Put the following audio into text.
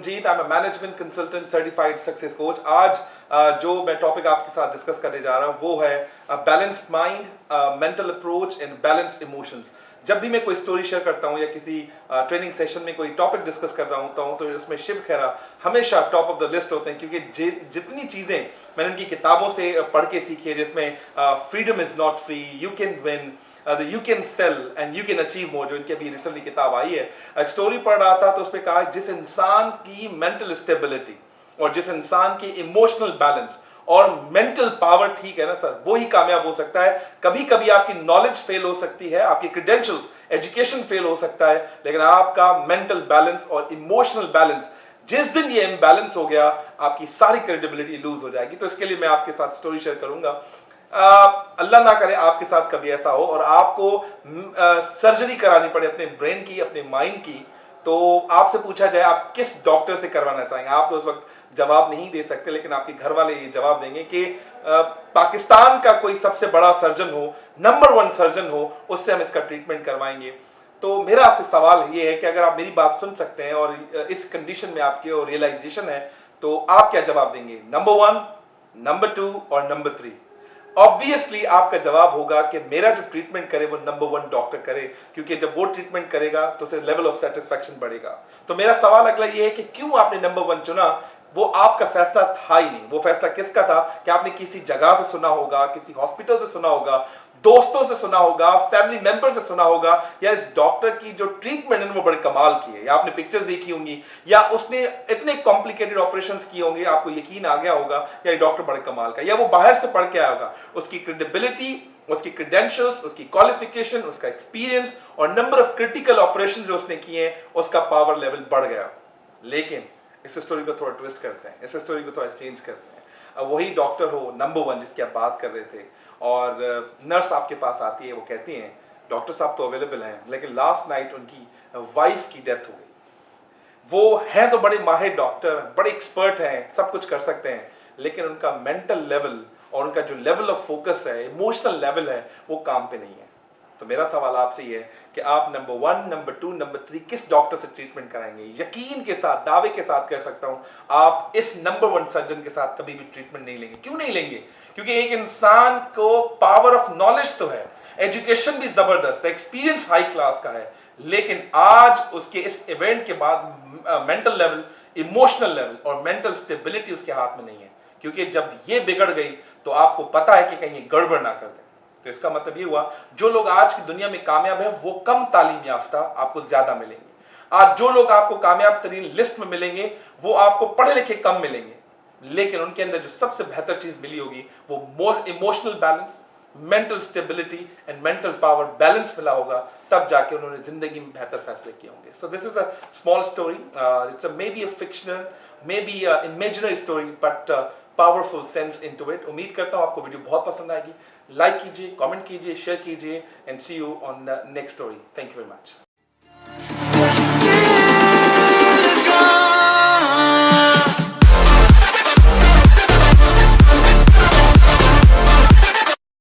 Ranjit, I am a management consultant certified success coach. आज जो मैं टॉपिक आपके साथ डिस्कस करने जा रहा हूं वो है balanced mind, mental approach and balanced emotions. जब भी मैं कोई स्टोरी शेयर करता हूं या किसी ट्रेनिंग सेशन में कोई टॉपिक डिस्कस कर रहा होता हूं तो उसमें शिव खेरा हमेशा टॉप ऑफ द लिस्ट होते हैं, क्योंकि जितनी चीजें मैंने उनकी किताबों से पढ़ के सीखी है, जिसमें freedom is not free, you can win, you can sell and you can achieve more, जो इनकी अभी रिसेंटली किताब आई है। एक स्टोरी पढ़ रहा था तो उस पर कहा जिस इंसान की मेंटल स्टेबिलिटी और जिस इंसान की इमोशनल बैलेंस और मेंटल पावर ठीक है ना सर, वो ही कामयाब हो सकता है। कभी कभी आपकी नॉलेज फेल हो सकती है, आपकी क्रेडेंशियल्स, एजुकेशन फेल हो सकता है, लेकिन आपका मेंटल बैलेंस और इमोशनल बैलेंस, जिस दिन ये इम्बैलेंस हो गया, आपकी सारी क्रेडिबिलिटी लूज हो जाएगी। तो इसके लिए मैं आपके साथ स्टोरी शेयर करूंगा। अल्लाह ना करे आपके साथ कभी ऐसा हो और आपको सर्जरी करानी पड़े अपने ब्रेन की, अपने माइंड की, तो आपसे पूछा जाए आप किस डॉक्टर से करवाना चाहेंगे। आप तो उस वक्त जवाब नहीं दे सकते, लेकिन आपके घर वाले ये जवाब देंगे कि पाकिस्तान का कोई सबसे बड़ा सर्जन हो, नंबर 1 सर्जन हो, उससे हम इसका ट्रीटमेंट करवाएंगे। तो मेरा आपसे सवाल ये है कि अगर आप मेरी बात सुन सकते हैं और इस कंडीशन में आपके और रियलाइजेशन है, तो आप क्या जवाब देंगे? नंबर 1, नंबर 2 और नंबर 3? ऑब्वियसली आपका जवाब होगा कि मेरा जो ट्रीटमेंट करे वो नंबर 1 डॉक्टर करे, क्योंकि जब वो ट्रीटमेंट करेगा तो उससे लेवल ऑफ सेटिस्फैक्शन बढ़ेगा। तो मेरा सवाल अगला ये है कि क्यों आपने नंबर 1 चुना? वो आपका फैसला था ही नहीं। वो फैसला किसका था? कि आपने किसी जगह से सुना होगा, किसी हॉस्पिटल से सुना होगा, दोस्तों से सुना होगा, फैमिली मेंबर से सुना होगा, या इस डॉक्टर की जो ट्रीटमेंट है वो बड़े कमाल की है, या आपने पिक्चर्स देखी होंगी, या उसने इतने कॉम्प्लिकेटेड ऑपरेशंस किए होंगे, आपको यकीन आ गया होगा या डॉक्टर बड़े कमाल का, या वो बाहर से पढ़ के आया होगा। उसकी क्रेडिबिलिटी, उसकी क्रेडेंशियल्स, उसकी क्वालिफिकेशन, उसका एक्सपीरियंस और नंबर ऑफ क्रिटिकल ऑपरेशन जो उसने किए हैं, उसका पावर लेवल बढ़ गया। लेकिन इस स्टोरी को थोड़ा ट्विस्ट करते हैं, इस स्टोरी को थोड़ा चेंज करते हैं। अब वही डॉक्टर हो नंबर 1 जिसकी आप बात कर रहे थे, और नर्स आपके पास आती है, वो कहती हैं डॉक्टर साहब तो अवेलेबल हैं, लेकिन लास्ट नाइट उनकी वाइफ की डेथ हो गई। वो हैं तो बड़े माहिर डॉक्टर, बड़े एक्सपर्ट हैं, सब कुछ कर सकते हैं, लेकिन उनका मेंटल लेवल और उनका जो लेवल ऑफ फोकस है, इमोशनल लेवल है, वो काम पे नहीं है। तो मेरा सवाल आपसे ये है कि आप नंबर 1, नंबर 2, नंबर 3 किस डॉक्टर से ट्रीटमेंट कराएंगे? यकीन के साथ, दावे के साथ कह सकता हूं, आप इस नंबर 1 सर्जन के साथ कभी भी ट्रीटमेंट नहीं लेंगे। क्यों नहीं लेंगे? क्योंकि एक इंसान को पावर ऑफ नॉलेज तो है, एजुकेशन भी जबरदस्त है, एक्सपीरियंस हाई क्लास का है, लेकिन आज उसके इस इवेंट के बाद मेंटल लेवल, इमोशनल लेवल और मेंटल स्टेबिलिटी उसके हाथ में नहीं है। क्योंकि जब ये बिगड़ गई तो आपको पता है कि कहीं गड़बड़ ना कर दे। तो इसका मतलब ये हुआ, जो लोग आज की दुनिया में कामयाब हैं वो कम तालीम याफ्ता आपको ज्यादा मिलेंगे। आज जो लोग आपको कामयाब तरीन लिस्ट में मिलेंगे वो आपको पढ़े लिखे कम मिलेंगे, लेकिन उनके अंदर जो सबसे बेहतर चीज मिली होगी वो more emotional balance, mental stability and mental power balance मिला होगा, तब जाके उन्होंने जिंदगी में बेहतर फैसले किए होंगे। So this is a small story, it's may be a fictional, may be a imaginary story, but powerful sense into it. उम्मीद करता हूं आपको वीडियो बहुत पसंद आएगी। लाइक कीजिए, कमेंट कीजिए, शेयर कीजिए, and see you on the next story. Thank you very much.